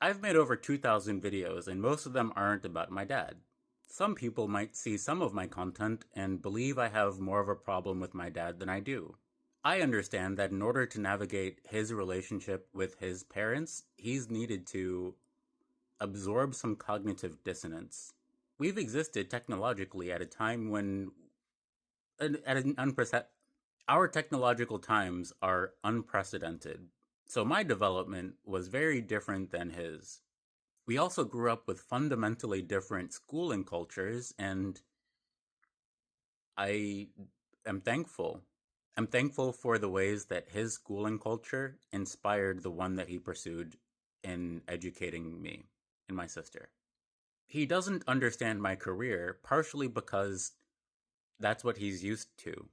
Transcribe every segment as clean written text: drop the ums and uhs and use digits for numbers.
I've made over 2,000 videos, and most of them aren't about my dad. Some people might see some of my content and believe I have more of a problem with my dad than I do. I understand that in order to navigate his relationship with his parents, he's needed to absorb some cognitive dissonance. We've existed technologically at a time when, at an unprecedented, our technological times are unprecedented. So my development was very different than his. We also grew up with fundamentally different schooling cultures, and I am thankful. I'm thankful for the ways that his schooling culture inspired the one that he pursued in educating me and my sister. He doesn't understand my career, partially because that's what he's used to.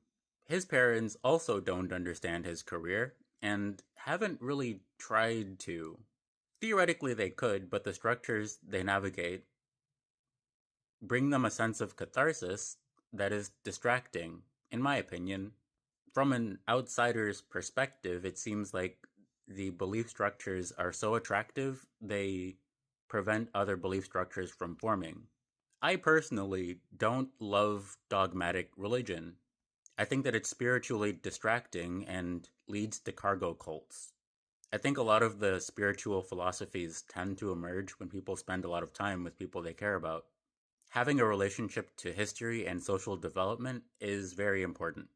His parents also don't understand his career and haven't really tried to. Theoretically, they could, but the structures they navigate bring them a sense of catharsis that is distracting, in my opinion. From an outsider's perspective, it seems like the belief structures are so attractive, they prevent other belief structures from forming. I personally don't love dogmatic religion. I think that it's spiritually distracting and leads to cargo cults. I think a lot of the spiritual philosophies tend to emerge when people spend a lot of time with people they care about. Having a relationship to history and social development is very important.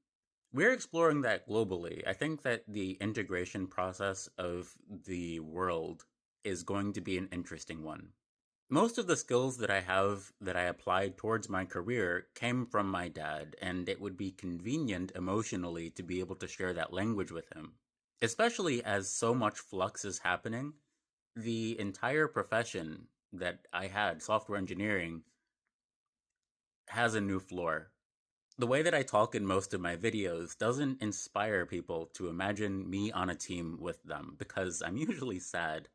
We're exploring that globally. I think that the integration process of the world is going to be an interesting one. Most of the skills that I have that I applied towards my career came from my dad, and it would be convenient emotionally to be able to share that language with him. Especially as so much flux is happening, the entire profession that I had, software engineering, has a new floor. The way that I talk in most of my videos doesn't inspire people to imagine me on a team with them because I'm usually sad.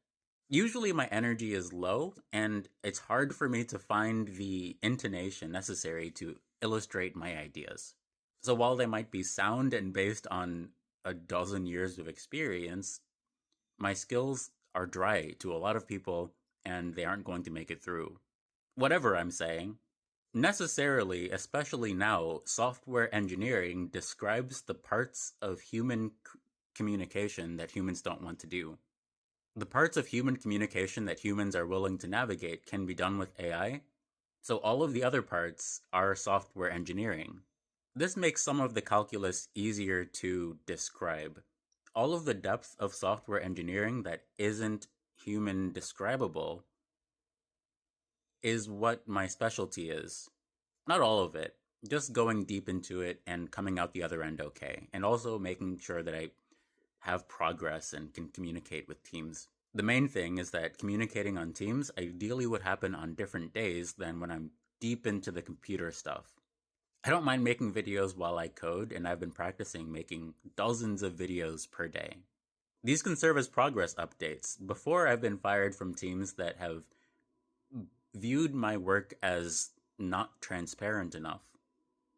Usually my energy is low, and it's hard for me to find the intonation necessary to illustrate my ideas. So while they might be sound and based on a dozen years of experience, my skills are dry to a lot of people and they aren't going to make it through. Whatever I'm saying, necessarily, especially now, software engineering describes the parts of human communication that humans don't want to do. The parts of human communication that humans are willing to navigate can be done with AI, so all of the other parts are software engineering. This makes some of the calculus easier to describe. All of the depth of software engineering that isn't human describable is what my specialty is. Not all of it, just going deep into it and coming out the other end okay, and also making sure that I have progress and can communicate with teams. The main thing is that communicating on Teams ideally would happen on different days than when I'm deep into the computer stuff. I don't mind making videos while I code, and I've been practicing making dozens of videos per day. These can serve as progress updates. Before, I've been fired from teams that have viewed my work as not transparent enough.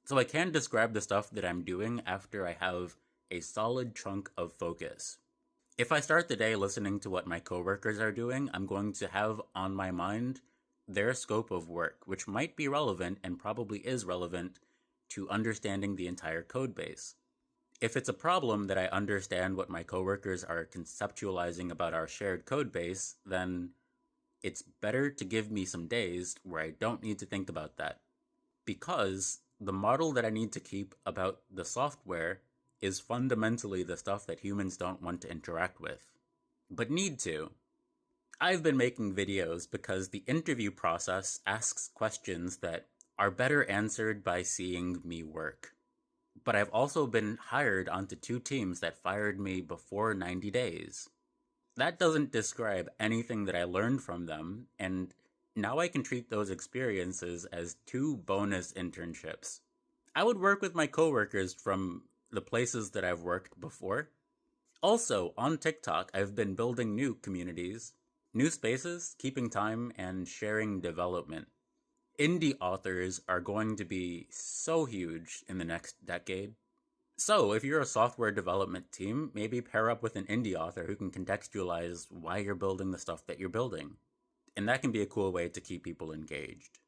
So I can describe the stuff that I'm doing after I have a solid chunk of focus. If I start the day listening to what my coworkers are doing, I'm going to have on my mind their scope of work, which might be relevant and probably is relevant to understanding the entire code base. If it's a problem that I understand what my coworkers are conceptualizing about our shared code base, then it's better to give me some days where I don't need to think about that. Because the model that I need to keep about the software is fundamentally the stuff that humans don't want to interact with, but need to. I've been making videos because the interview process asks questions that are better answered by seeing me work. But I've also been hired onto 2 teams that fired me before 90 days. That doesn't describe anything that I learned from them, and now I can treat those experiences as 2 bonus internships. I would work with my coworkers from the places that I've worked before. Also, on TikTok, I've been building new communities, new spaces, keeping time, and sharing development. Indie authors are going to be so huge in the next decade. So, if you're a software development team, maybe pair up with an indie author who can contextualize why you're building the stuff that you're building. And that can be a cool way to keep people engaged.